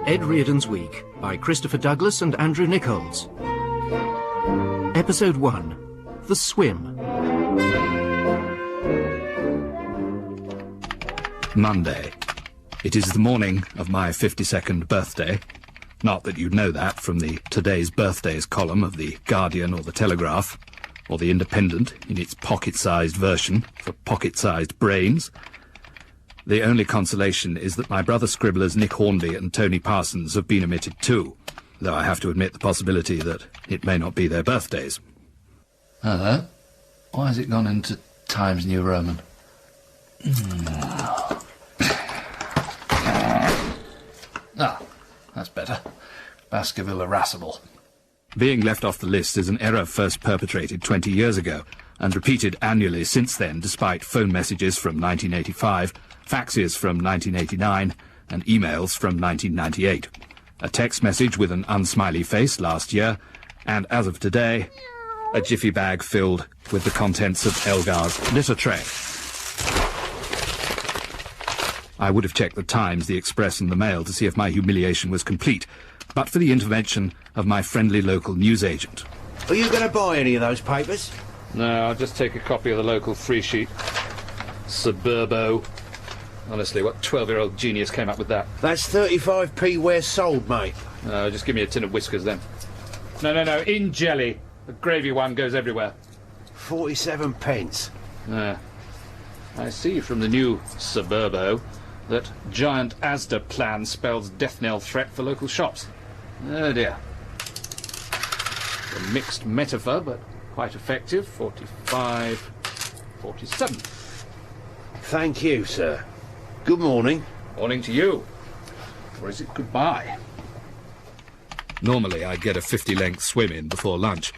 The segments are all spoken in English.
Ed Reardon's Week by Christopher Douglas and Andrew Nickolds. Episode 1. The Swim. Monday. It is the morning of my 52nd birthday. Not that you'd know that from the Today's Birthdays column of The Guardian or The Telegraph, or The Independent in its pocket-sized version for pocket-sized brains. The only consolation is that my brother scribblers Nick Hornby and Tony Parsons have been omitted too, though I have to admit the possibility that it may not be their birthdays. Hello? Why has it gone into Times New Roman? That's better. Baskerville irascible. Being left off the list is an error first perpetrated 20 years ago, and repeated annually since then, despite phone messages from 1985, faxes from 1989, and emails from 1998. A text message with an unsmiley face last year, and as of today, a jiffy bag filled with the contents of Elgar's litter tray. I would have checked the Times, the Express and the Mail to see if my humiliation was complete, but for the intervention of my friendly local newsagent. Are you going to buy any of those papers? No, I'll just take a copy of the local free sheet. Suburbo. Honestly, what 12-year-old genius came up with that? That's 35p where sold, mate. Just give me a tin of whiskers then. No, in jelly. The gravy one goes everywhere. 47 pence. I see from the new Suburbo that giant Asda plan spells death knell threat for local shops. Oh dear. A mixed metaphor, but quite effective. 45, 47. Thank you, sir. Good morning. Morning to you. Or is it goodbye? Normally I'd get a 50-length swim in before lunch,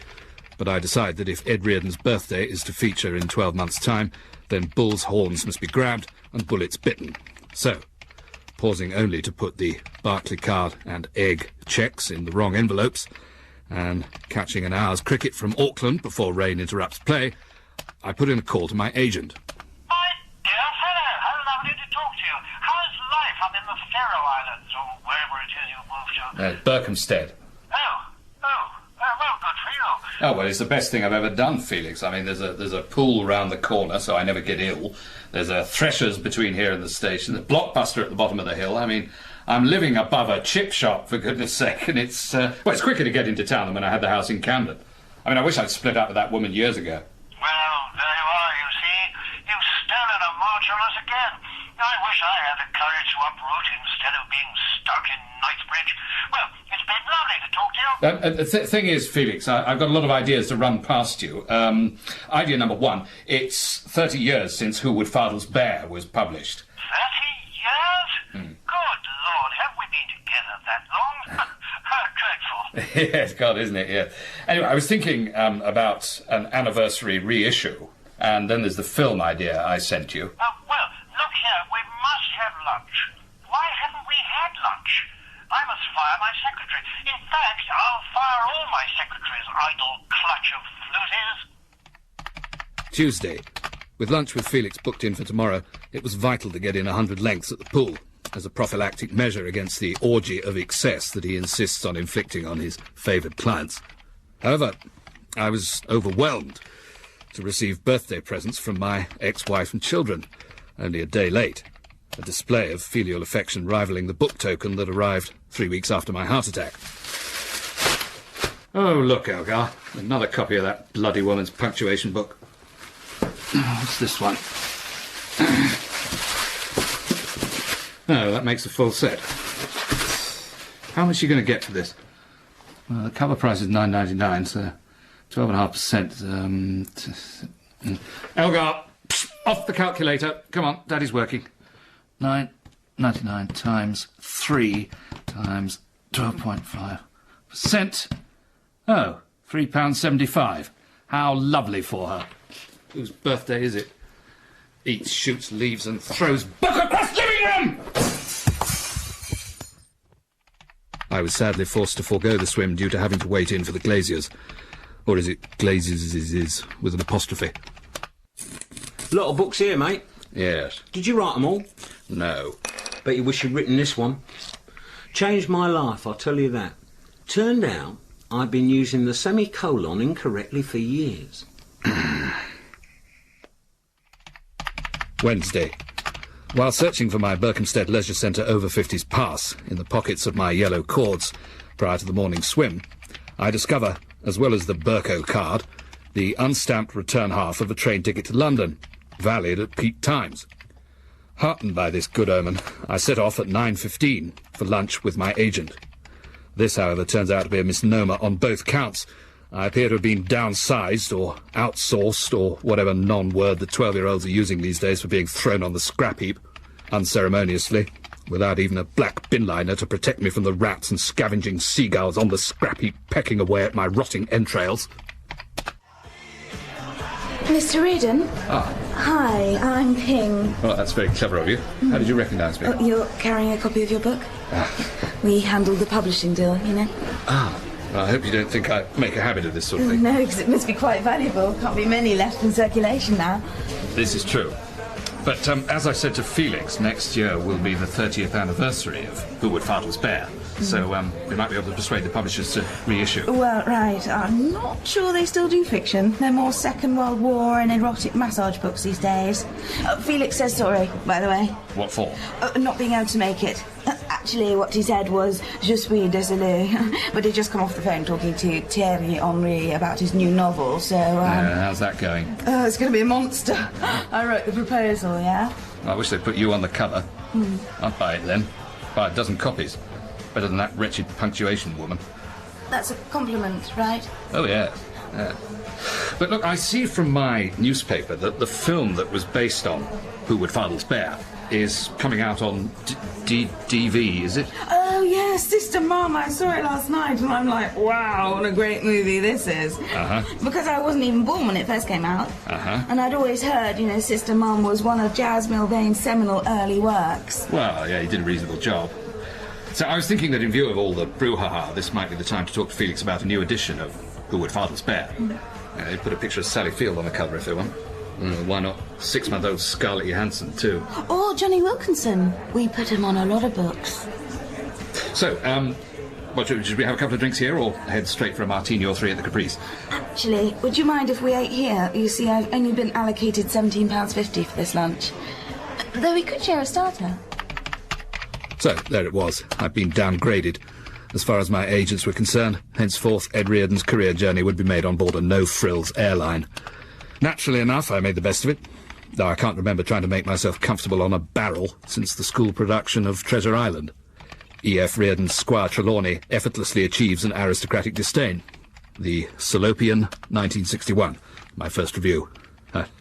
but I decide that if Ed Reardon's birthday is to feature in 12 months' time, then bull's horns must be grabbed and bullets bitten. So, pausing only to put the Barclaycard and egg cheques in the wrong envelopes, and catching an hour's cricket from Auckland before rain interrupts play, I put in a call to my agent. My dear fellow, how lovely to talk to you. How's life up in the Faroe Islands, or wherever it is you moved to? Berkhamsted. Well, good for you. Oh, well, it's the best thing I've ever done, Felix. I mean, there's a pool round the corner, so I never get ill. There's a Thresher's between here and the station. The Blockbuster at the bottom of the hill. I mean, I'm living above a chip shop, for goodness sake, and it's quicker to get into town than when I had the house in Camden. I mean, I wish I'd split up with that woman years ago. Well, there you are, you see. You've stolen a march on us again. I wish I had the courage to uproot instead of being stuck in Knightsbridge. Well, it's been lovely to talk to you. The thing is, Felix, I've got a lot of ideas to run past you. Idea number one, it's 30 years since Who Would Fardels Bear was published. 30 years? Good Lord, have we been together that long? How dreadful. Yes, God, isn't it? Yeah. Anyway, I was thinking about an anniversary reissue, and then there's the film idea I sent you. Well, look here, we must have lunch. Why haven't we had lunch? I must fire my secretary. In fact, I'll fire all my secretaries, idle clutch of floozies. Tuesday. With lunch with Felix booked in for tomorrow, it was vital to get in 100 lengths at the pool, as a prophylactic measure against the orgy of excess that he insists on inflicting on his favoured clients. However, I was overwhelmed to receive birthday presents from my ex-wife and children, only a day late. A display of filial affection rivalling the book token that arrived 3 weeks after my heart attack. Oh, look, Elgar, another copy of that bloody woman's punctuation book. What's this one? Oh, that makes a full set. How much are you going to get for this? Well, the cover price is $9.99, so 12.5%. Elgar, off the calculator. Come on, Daddy's working. 9.99 times 3 times 12.5%. Oh, £3.75. How lovely for her. Whose birthday is it? Eats, shoots, leaves and throws book across living room! I was sadly forced to forego the swim due to having to wait in for the glaziers. Or is it glazes with an apostrophe? Lot of books here, mate. Yes. Did you write them all? No. Bet you wish you'd written this one. Changed my life, I'll tell you that. Turned out I've been using the semicolon incorrectly for years. Wednesday. While searching for my Berkhamsted Leisure Centre over-50s pass in the pockets of my yellow cords prior to the morning swim, I discover, as well as the Berko card, the unstamped return half of a train ticket to London, valid at peak times. Heartened by this good omen, I set off at 9:15 for lunch with my agent. This, however, turns out to be a misnomer on both counts. I appear to have been downsized or outsourced or whatever non-word the 12-year-olds are using these days for being thrown on the scrap heap, unceremoniously, without even a black bin liner to protect me from the rats and scavenging seagulls on the scrap heap pecking away at my rotting entrails. Mr. Reardon? Ah. Hi, I'm Ping. Well, that's very clever of you. How did you recognise me? Oh, you're carrying a copy of your book? We handled the publishing deal, you know. Ah. Well, I hope you don't think I make a habit of this sort of thing. No, because it must be quite valuable. Can't be many left in circulation now. This is true. But as I said to Felix, next year will be the 30th anniversary of Who Would Fardels Bear. So we might be able to persuade the publishers to reissue. Well, right. I'm not sure they still do fiction. They're more Second World War and erotic massage books these days. Felix says sorry, by the way. What for? Not being able to make it. Actually, what he said was, je suis désolé. But he'd just come off the phone talking to Thierry Henry about his new novel, so... how's that going? It's going to be a monster. I wrote the proposal, yeah? I wish they'd put you on the cover. I'd buy it then. Buy a dozen copies. Better than that wretched punctuation woman. That's a compliment, right? Oh, yeah. But look, I see from my newspaper that the film that was based on Who Would Fardels Bear is coming out on DV, is it? Oh, yes, Sister Mum. I saw it last night, and I'm like, wow, what a great movie this is. Because I wasn't even born when it first came out. And I'd always heard, you know, Sister Mum was one of Jaz Milvane's seminal early works. Well, yeah, he did a reasonable job. So I was thinking that in view of all the brouhaha, this might be the time to talk to Felix about a new edition of Who Would Fardels Bear. They put a picture of Sally Field on the cover if they want. Why not 6-month-old Scarlett Johansson, too? Or Johnny Wilkinson. We put him on a lot of books. So, what, should we have a couple of drinks here or head straight for a martini or three at the Caprice? Actually, would you mind if we ate here? You see, I've only been allocated £17.50 for this lunch. Though we could share a starter. So, there it was. I'd been downgraded. As far as my agents were concerned, henceforth Ed Reardon's career journey would be made on board a no-frills airline. Naturally enough, I made the best of it, though I can't remember trying to make myself comfortable on a barrel since the school production of Treasure Island. E.F. Reardon's Squire Trelawney effortlessly achieves an aristocratic disdain. The Salopian, 1961, my first review.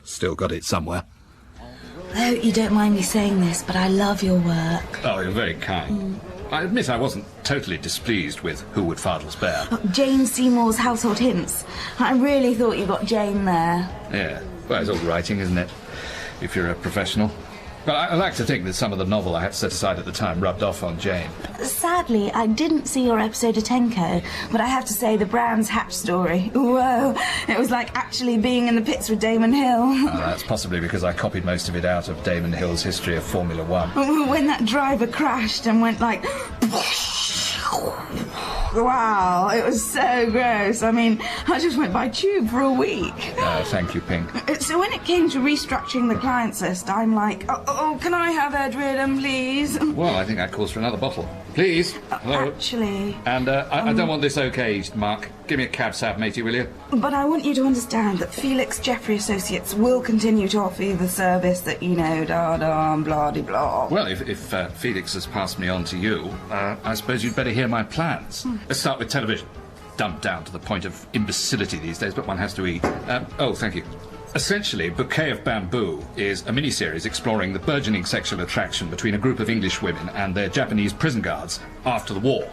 Still got it somewhere. Oh, you don't mind me saying this, but I love your work. Oh, you're very kind. I admit I wasn't totally displeased with Who Would Fardels Bear. Jane Seymour's Household Hints. I really thought you got Jane there. Yeah, well, it's all writing, isn't it? If you're a professional. But I like to think that some of the novel I had set aside at the time rubbed off on Jane. Sadly, I didn't see your episode of Tenko, but I have to say the Brands Hatch story. Whoa, it was like actually being in the pits with Damon Hill. That's possibly because I copied most of it out of Damon Hill's history of Formula One. When that driver crashed and went like... Wow, it was so gross. I mean, I just went by tube for a week. Thank you, Pink. So when it came to restructuring the clients list, I'm like, oh, can I have Ed Reardon, please? Well, I think that calls for another bottle. Please. Hello. Actually... And I don't want this okayed, Mark. Give me a cab sab, matey, will you? But I want you to understand that Felix Jeffrey Associates will continue to offer you the service that, you know, da-da, blah-de-blah. Well, if Felix has passed me on to you, I suppose you'd better hear my plans. Let's start with television. Dumbed down to the point of imbecility these days, but one has to eat. Oh, thank you. Essentially, Bouquet of Bamboo is a mini-series exploring the burgeoning sexual attraction between a group of English women and their Japanese prison guards after the war.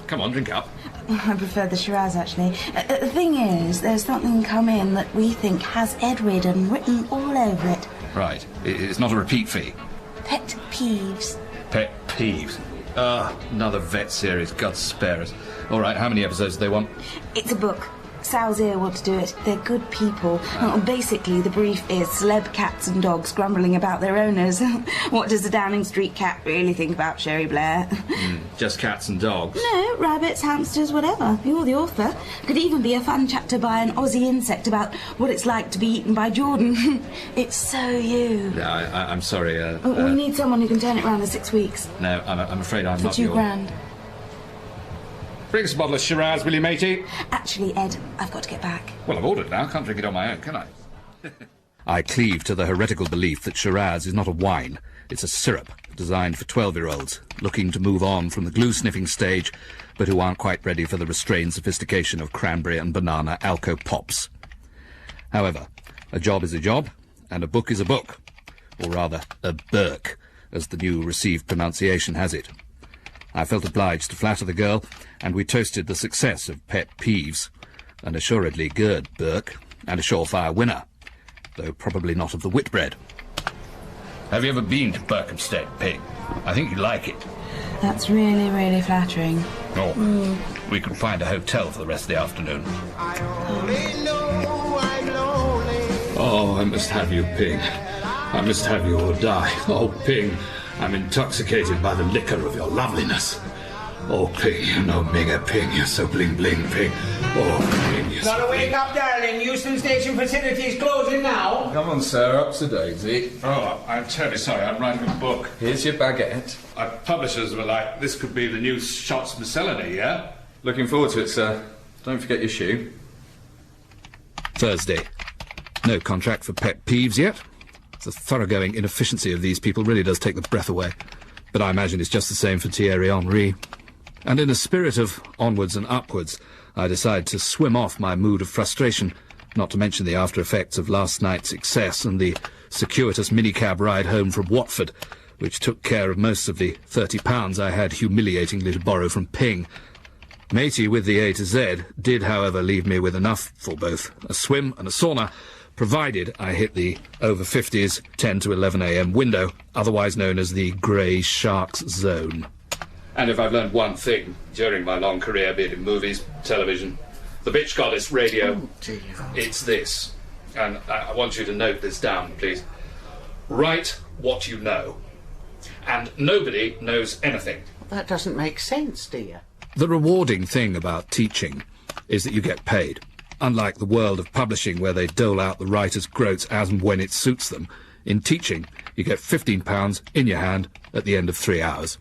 Come on, drink up. I prefer the Shiraz, actually. The thing is, there's something come in that we think has Ed Reardon written all over it. Right. It's not a repeat fee. Pet peeves. Pet peeves. Another vet series. God spare us. All right, how many episodes do they want? It's a book. Sal's here want to do it. They're good people. Basically, the brief is celeb cats and dogs grumbling about their owners. What does the Downing Street cat really think about Sherry Blair? Just cats and dogs? No, rabbits, hamsters, whatever. You're the author. Could even be a fun chapter by an Aussie insect about what it's like to be eaten by Jordan. It's so you. Yeah, I'm sorry. We need someone who can turn it around in 6 weeks. No, I'm afraid I'm For not $2 your... grand. Bring us a bottle of Shiraz, will you, matey? Actually, Ed, I've got to get back. Well, I've ordered now. Can't drink it on my own, can I? I cleave to the heretical belief that Shiraz is not a wine. It's a syrup designed for 12-year-olds looking to move on from the glue-sniffing stage, but who aren't quite ready for the restrained sophistication of cranberry and banana Alco Pops. However, a job is a job, and a book is a book. Or rather, a Burke, as the new received pronunciation has it. I felt obliged to flatter the girl, and we toasted the success of Pet Peeves, an assuredly good Burke, and a surefire winner, though probably not of the Whitbread. Have you ever been to Berkhamsted, Pig? I think you'd like it. That's really, really flattering. Oh, we could find a hotel for the rest of the afternoon. Oh, I must have you, Pig. I must have you or die. Oh, Pig, I'm intoxicated by the liquor of your loveliness. Oh, Pig, you know Mega Pig, you're so bling-bling, Pig. Oh, Pig, you're so Gotta wake up, darling. Euston Station facility's closing now. Come on, sir, up to Daisy. Oh, I'm terribly sorry, I'm writing a book. Here's your baguette. Our publishers were like, this could be the new Shots Miscellany, yeah? Looking forward to it, sir. Don't forget your shoe. Thursday. No contract for Pet Peeves yet. The thoroughgoing inefficiency of these people really does take the breath away. But I imagine it's just the same for Thierry Henry. And in a spirit of onwards and upwards, I decide to swim off my mood of frustration, not to mention the after effects of last night's excess and the circuitous minicab ride home from Watford, which took care of most of the £30 I had humiliatingly to borrow from Ping. Matey with the A to Z did, however, leave me with enough for both a swim and a sauna, provided I hit the over 50s 10 to 11 a.m. window, otherwise known as the Grey Sharks Zone. And if I've learned one thing during my long career, be it in movies, television, the bitch goddess radio, it's this. And I want you to note this down, please. Write what you know. And nobody knows anything. That doesn't make sense, dear. The rewarding thing about teaching is that you get paid. Unlike the world of publishing, where they dole out the writer's groats as and when it suits them, in teaching, you get £15 in your hand at the end of 3 hours.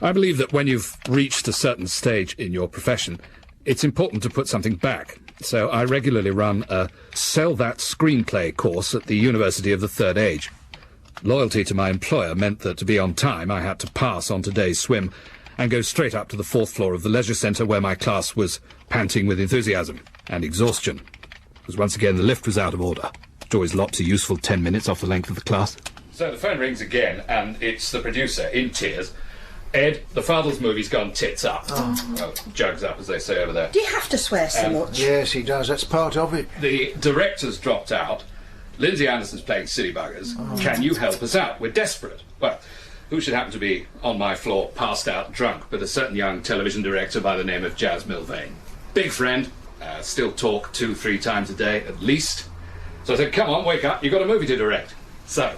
I believe that when you've reached a certain stage in your profession, it's important to put something back. So I regularly run a Sell That Screenplay course at the University of the Third Age. Loyalty to my employer meant that to be on time, I had to pass on today's swim and go straight up to the 4th floor of the leisure centre, where my class was panting with enthusiasm and exhaustion, because once again the lift was out of order, which always lops a useful 10 minutes off the length of the class. So the phone rings again, and it's the producer, in tears. Ed, the Fardels movie's gone tits up. Well, jugs up, as they say over there. Do you have to swear so much? Yes, he does. That's part of it. The director's dropped out. Lindsay Anderson's playing silly buggers. Can you help us out? We're desperate. Well, who should happen to be on my floor, passed out drunk, but a certain young television director by the name of Jaz Milvane. Big friend. Still talk 2-3 times a day, at least. So I said, come on, wake up. You've got a movie to direct. So,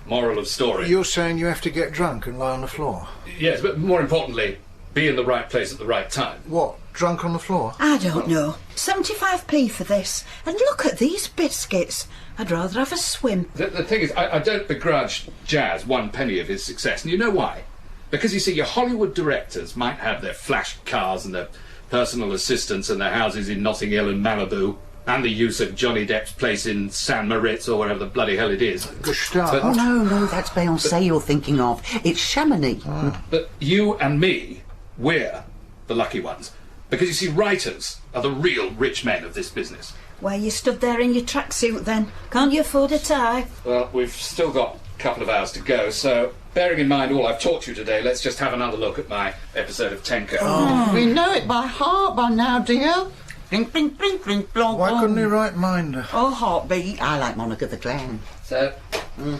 moral of story. You're saying you have to get drunk and lie on the floor? Yes, but more importantly, be in the right place at the right time. What? Drunk on the floor? I don't know. 75p for this. And look at these biscuits. I'd rather have a swim. The thing is, I don't begrudge Jaz 1 penny of his success, and you know why? Because, you see, your Hollywood directors might have their flash cars and their personal assistants and their houses in Notting Hill and Malibu, and the use of Johnny Depp's place in San Moritz or wherever the bloody hell it is. Gustave. Oh, no, that's Beyoncé you're thinking of. It's Chamonix. But you and me, we're the lucky ones. Because, you see, writers are the real rich men of this business. Where you stood there in your tracksuit then? Can't you afford a tie? Well, we've still got a couple of hours to go, so bearing in mind all I've taught you today, let's just have another look at my episode of Tenko. We know it by heart by now, dear. Blink, blink, blink, blink, blonk. Why couldn't he write Minder? Oh, Heartbeat. I like Monica the Clown. So,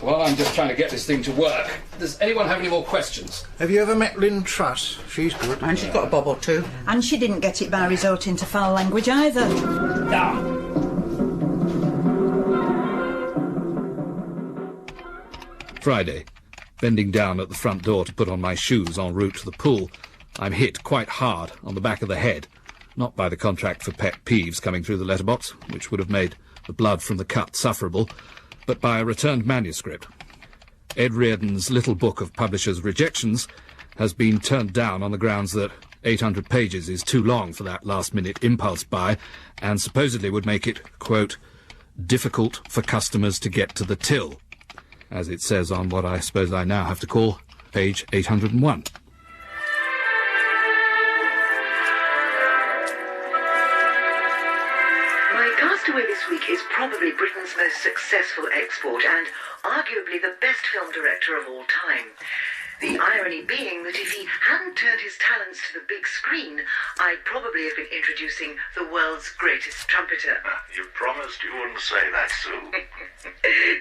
while I'm just trying to get this thing to work, does anyone have any more questions? Have you ever met Lynn Truss? She's good. And she's got a bob or two. And she didn't get it by resorting to foul language either. Friday. Bending down at the front door to put on my shoes en route to the pool, I'm hit quite hard on the back of the head, not by the contract for pet peeves coming through the letterbox, which would have made the blood from the cut sufferable, but by a returned manuscript. Ed Reardon's little book of publishers' rejections has been turned down on the grounds that 800 pages is too long for that last-minute impulse buy, and supposedly would make it, quote, difficult for customers to get to the till, as it says on what I suppose I now have to call page 801. My castaway this week is probably Britain's most successful export and arguably the best film director of all time. The irony being that if he hadn't turned his talents to the big screen, I'd probably have been introducing the world's greatest trumpeter. You promised you wouldn't say that, Sue.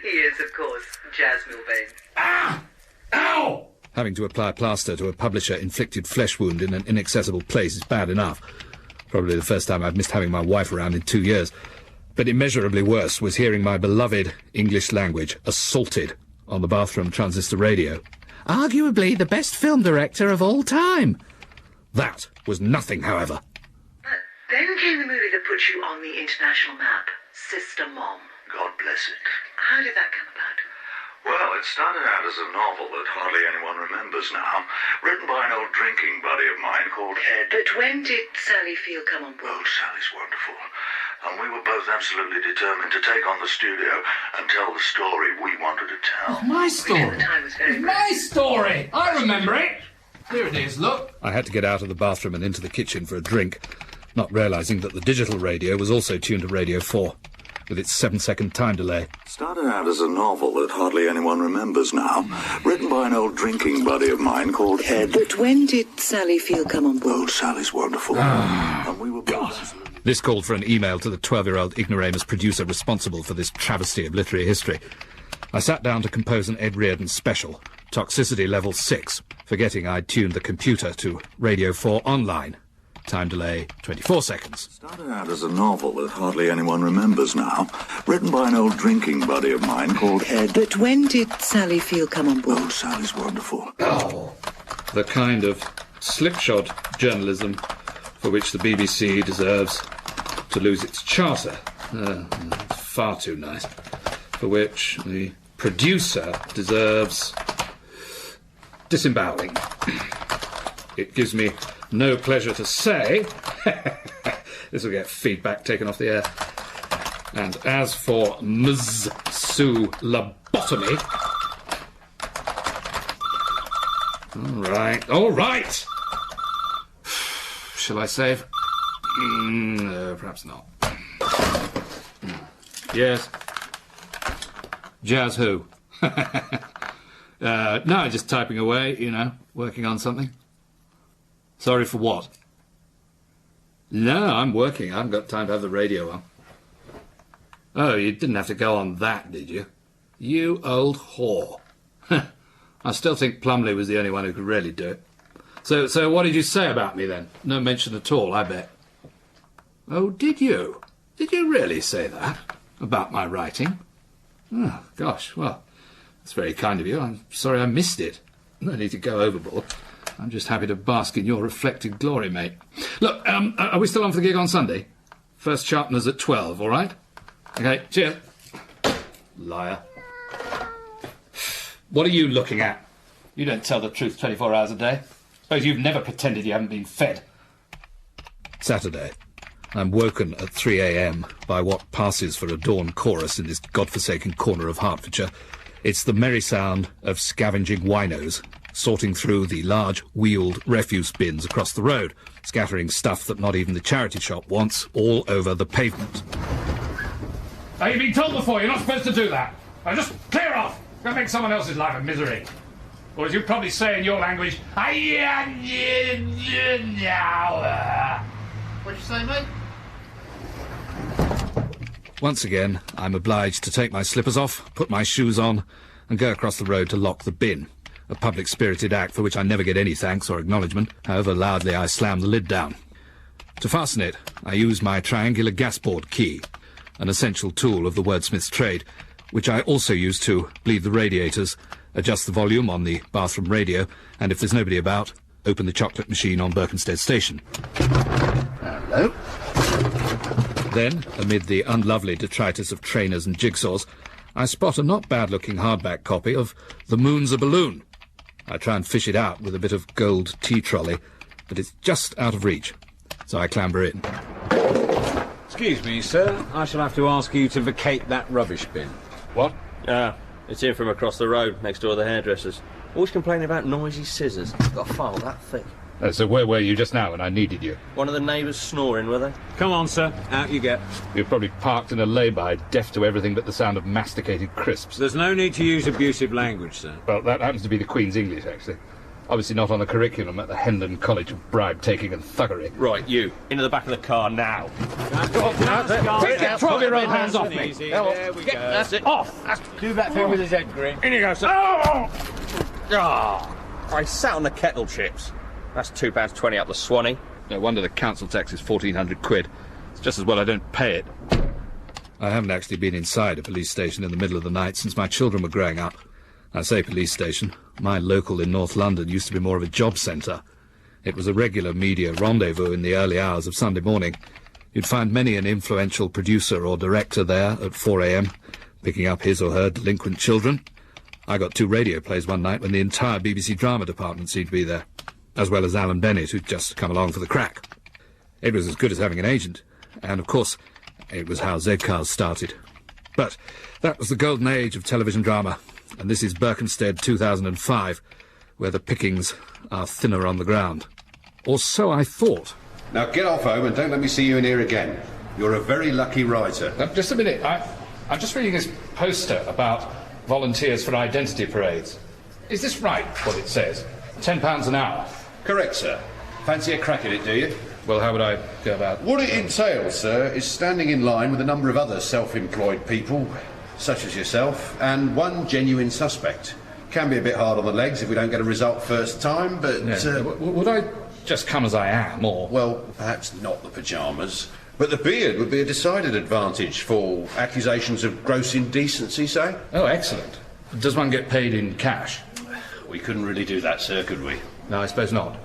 He is, of course, Jaz Milvane. Ah! Ow! Having to apply plaster to a publisher-inflicted flesh wound in an inaccessible place is bad enough. Probably the first time I've missed having my wife around in 2 years. But immeasurably worse was hearing my beloved English language assaulted on the bathroom transistor radio. Arguably the best film director of all time. That was nothing, however. But then came the movie that put you on the international map, Sister Mom. God bless it. How did that come about? Well, it started out as a novel that hardly anyone remembers now, written by an old drinking buddy of mine called Ed. But when did Sally Field come on board? Oh, Sally's wonderful. And we were both absolutely determined to take on the studio and tell the story we wanted to tell. Oh, my story. The time was very My story. I remember it. Here it is, look. I had to get out of the bathroom and into the kitchen for a drink, not realising that the digital radio was also tuned to Radio 4, with its 7-second time delay. Started out as a novel that hardly anyone remembers now, written by an old drinking buddy of mine called Ed. But when did Sally Field come on board? Oh, Sally's wonderful. And we were God. This called for an email to the 12-year-old ignoramus producer responsible for this travesty of literary history. I sat down to compose an Ed Reardon special, Toxicity Level 6, forgetting I'd tuned the computer to Radio 4 online. Time delay, 24 seconds. Started out as a novel that hardly anyone remembers now, written by an old drinking buddy of mine called Ed. But when did Sally Field come on board? Oh, Sally's wonderful. Oh, the kind of slipshod journalism for which the BBC deserves to lose its charter. It's far too nice. For which the producer deserves disemboweling. It gives me no pleasure to say this will get feedback taken off the air. And as for Ms. Sue Lobotomy... All right. Shall I save? No, perhaps not. Yes. Jaz who? No, just typing away, working on something. Sorry for what? No, I'm working. I haven't got time to have the radio on. Oh, you didn't have to go on that, did you? You old whore. I still think Plumley was the only one who could really do it. So what did you say about me, then? No mention at all, I bet. Oh, did you? Did you really say that? About my writing? Oh, gosh, well, that's very kind of you. I'm sorry I missed it. No need to go overboard. I'm just happy to bask in your reflected glory, mate. Look, are we still on for the gig on Sunday? First sharpeners at 12, all right? OK, cheers. Liar. What are you looking at? You don't tell the truth 24 hours a day. Suppose you've never pretended you haven't been fed. Saturday. I'm woken at 3 a.m. by what passes for a dawn chorus in this godforsaken corner of Hertfordshire. It's the merry sound of scavenging winos, sorting through the large wheeled refuse bins across the road, scattering stuff that not even the charity shop wants all over the pavement. Now, you've been told before, you're not supposed to do that. Now, just clear off. Don't make someone else's life a misery. Or as you probably say in your language, What'd you say, mate? Once again, I'm obliged to take my slippers off, put my shoes on, and go across the road to lock the bin, a public-spirited act for which I never get any thanks or acknowledgement, however loudly I slam the lid down. To fasten it, I use my triangular gasboard key, an essential tool of the wordsmith's trade, which I also use to bleed the radiators, adjust the volume on the bathroom radio, and if there's nobody about, open the chocolate machine on Berkhamsted station. Hello. Then, amid the unlovely detritus of trainers and jigsaws, I spot a not bad-looking hardback copy of The Moon's a Balloon. I try and fish it out with a bit of gold tea trolley, but it's just out of reach, so I clamber in. Excuse me, sir. I shall have to ask you to vacate that rubbish bin. What? It's in from across the road, next door to the hairdressers. Always complaining about noisy scissors. Got a file that thick. So where were you just now when I needed you? One of the neighbours snoring, were they? Come on, sir. Out you get. You're probably parked in a lay-by, deaf to everything but the sound of masticated crisps. There's no need to use abusive language, sir. Well, that happens to be the Queen's English, actually. Obviously not on the curriculum at the Hendon College of bribe-taking and thuggery. Right, you. Into the back of the car now. Take your trolley-roll hands off me. There we go. That's it. Off. Do that thing with his head, Green. In you go, sir. I sat on the kettle chips. That's £2.20 up the Swanee. No wonder the council tax is 1,400 quid. It's just as well I don't pay it. I haven't actually been inside a police station in the middle of the night since my children were growing up. I say police station. My local in North London used to be more of a job centre. It was a regular media rendezvous in the early hours of Sunday morning. You'd find many an influential producer or director there at 4 a.m, picking up his or her delinquent children. I got 2 radio plays one night when the entire BBC drama department seemed to be there, as well as Alan Bennett, who'd just come along for the crack. It was as good as having an agent, and of course, it was how Z-Cars started. But that was the golden age of television drama, and this is Berkhamsted 2005, where the pickings are thinner on the ground. Or so I thought. Now get off home and don't let me see you in here again. You're a very lucky writer. Just a minute. I'm just reading this poster about volunteers for identity parades. Is this right, what it says? £10 an hour? Correct, sir. Fancy a crack at it, do you? Well, how would I go about? What it entails, sir, is standing in line with a number of other self-employed people, such as yourself, and one genuine suspect. Can be a bit hard on the legs if we don't get a result first time, but... Yeah. Would I just come as I am, or...? Well, perhaps not the pyjamas, but the beard would be a decided advantage for accusations of gross indecency, say. Oh, excellent. Does one get paid in cash? We couldn't really do that, sir, could we? No, I suppose not.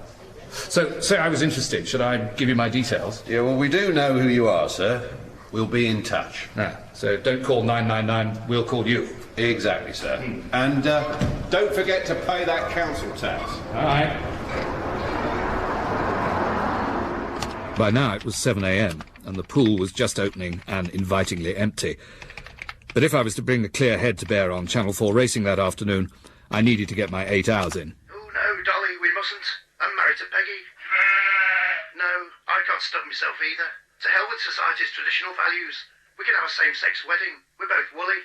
So, say I was interested. Should I give you my details? Yeah, well, we do know who you are, sir. We'll be in touch. So don't call 999, we'll call you. Exactly, sir. And don't forget to pay that council tax. All right. By now it was 7 a.m, and the pool was just opening and invitingly empty. But if I was to bring the clear head to bear on Channel 4 racing that afternoon, I needed to get my 8 hours in. Oh, no, Dolly, we mustn't. I'm married to Peggy. No, I can't stop myself either. To hell with society's traditional values. We can have a same-sex wedding. We're both woolly.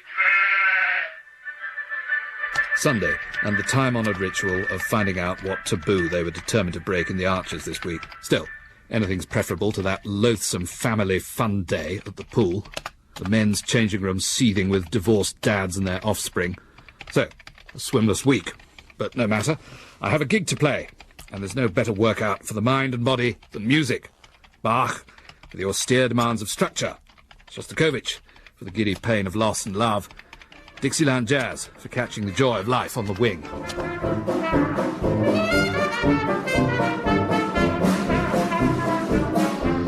Sunday, and the time-honoured ritual of finding out what taboo they were determined to break in the Archers this week. Still, anything's preferable to that loathsome family fun day at the pool. The men's changing room seething with divorced dads and their offspring. So, a swimless week. But no matter, I have a gig to play, and there's no better workout for the mind and body than music. Bach, for the austere demands of structure. Shostakovich, for the giddy pain of loss and love. Dixieland Jazz, for catching the joy of life on the wing.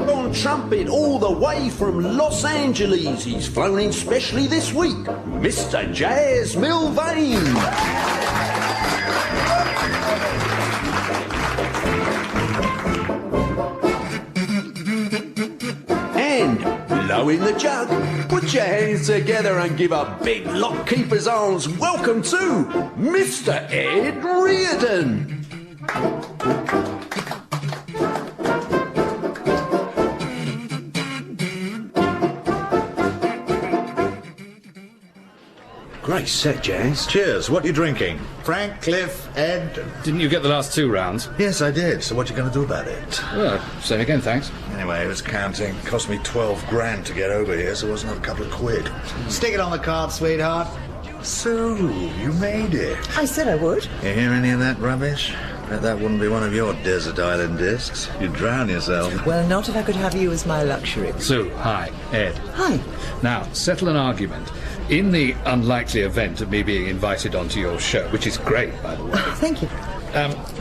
On trumpet all the way from Los Angeles, he's flown in specially this week, Mr. Jaz Milvane. In the jug, put your hands together and give a big lockkeeper's arms welcome to Mr. Ed Reardon. Great set, Jaz. Cheers. What are you drinking? Frank, Cliff, Ed? Didn't you get the last 2 rounds? Yes, I did. So what you going to do about it? Well, same again, thanks. Anyway, it was counting. Cost me 12 grand to get over here, so it wasn't a couple of quid. Stick it on the card, sweetheart. Sue, you made it. I said I would. You hear any of that rubbish? Bet that wouldn't be one of your desert island discs. You'd drown yourself. Well, not if I could have you as my luxury. Sue, hi. Ed. Hi. Now, settle an argument. In the unlikely event of me being invited onto your show, which is great, by the way. Thank you.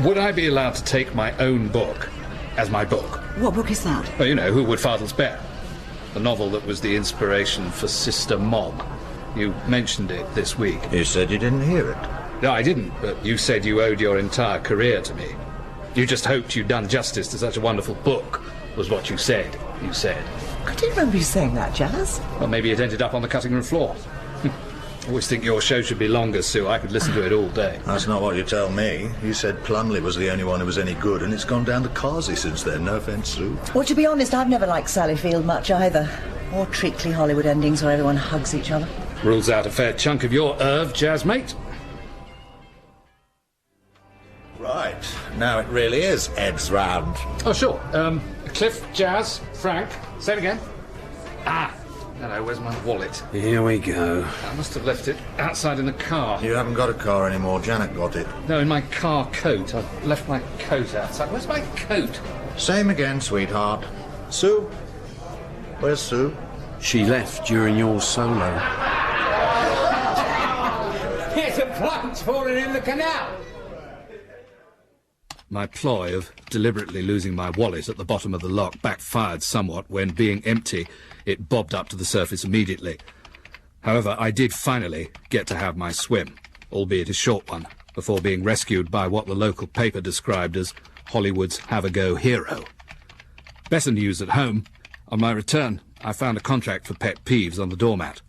Would I be allowed to take my own book as my book? What book is that? Well, you know, Who Would Fardels Bear? The novel that was the inspiration for Sister Mob. You mentioned it this week. You said you didn't hear it. No, I didn't, but you said you owed your entire career to me. You just hoped you'd done justice to such a wonderful book, was what you said. You said. I didn't remember you saying that, Jaz. Well, maybe it ended up on the cutting room floor. I always think your show should be longer, Sue. I could listen to it all day. That's not what you tell me. You said Plumley was the only one who was any good, and it's gone down to Carsey since then. No offence, Sue. Well, to be honest, I've never liked Sally Field much either. Or treacly Hollywood endings where everyone hugs each other. Rules out a fair chunk of your Jaz, mate. Right. Now it really is Ed's round. Oh, sure. Cliff, Jaz, Frank. Say it again. Ah. Hello, where's my wallet? Here we go. I must have left it outside in the car. You haven't got a car anymore. Janet got it. No, in my car coat. I've left my coat outside. Where's my coat? Same again, sweetheart. Sue? Where's Sue? She left during your solo. There's a plunk's falling in the canal. My ploy of deliberately losing my wallet at the bottom of the lock backfired somewhat when, being empty, it bobbed up to the surface immediately. However, I did finally get to have my swim, albeit a short one, before being rescued by what the local paper described as Hollywood's have-a-go hero. Better news at home. On my return, I found a contract for pet peeves on the doormat,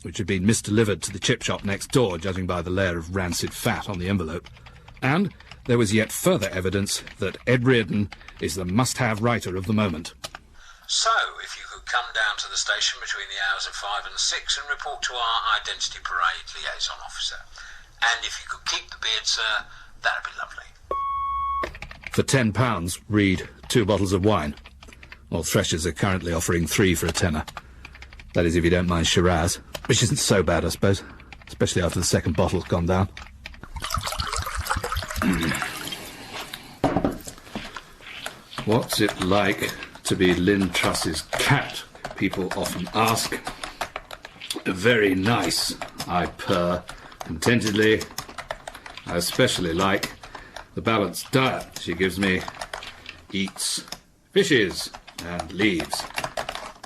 which had been misdelivered to the chip shop next door, judging by the layer of rancid fat on the envelope. And there was yet further evidence that Ed Reardon is the must-have writer of the moment. So, if you could come down to the station between the hours of 5 and 6 and report to our Identity Parade liaison officer. And if you could keep the beard, sir, that'd be lovely. For £10, read 2 bottles of wine. Well, Threshers are currently offering 3 for a tenner. That is, if you don't mind Shiraz, which isn't so bad, I suppose, especially after the second bottle's gone down. What's it like to be Lynn Truss's cat? People often ask. Very nice, I purr contentedly. I especially like the balanced diet she gives me. Eats fishes and leaves.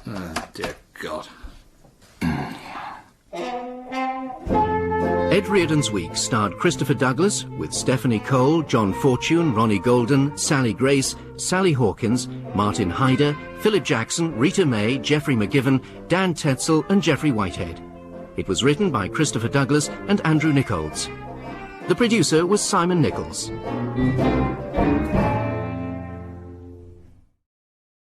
Oh, dear God. Ed Reardon's Week starred Christopher Douglas with Stephanie Cole, John Fortune, Ronnie Golden, Sally Grace, Sally Hawkins, Martin Hyder, Philip Jackson, Rita May, Geoffrey McGivern, Dan Tetzel and Geoffrey Whitehead. It was written by Christopher Douglas and Andrew Nickolds. The producer was Simon Nickolls.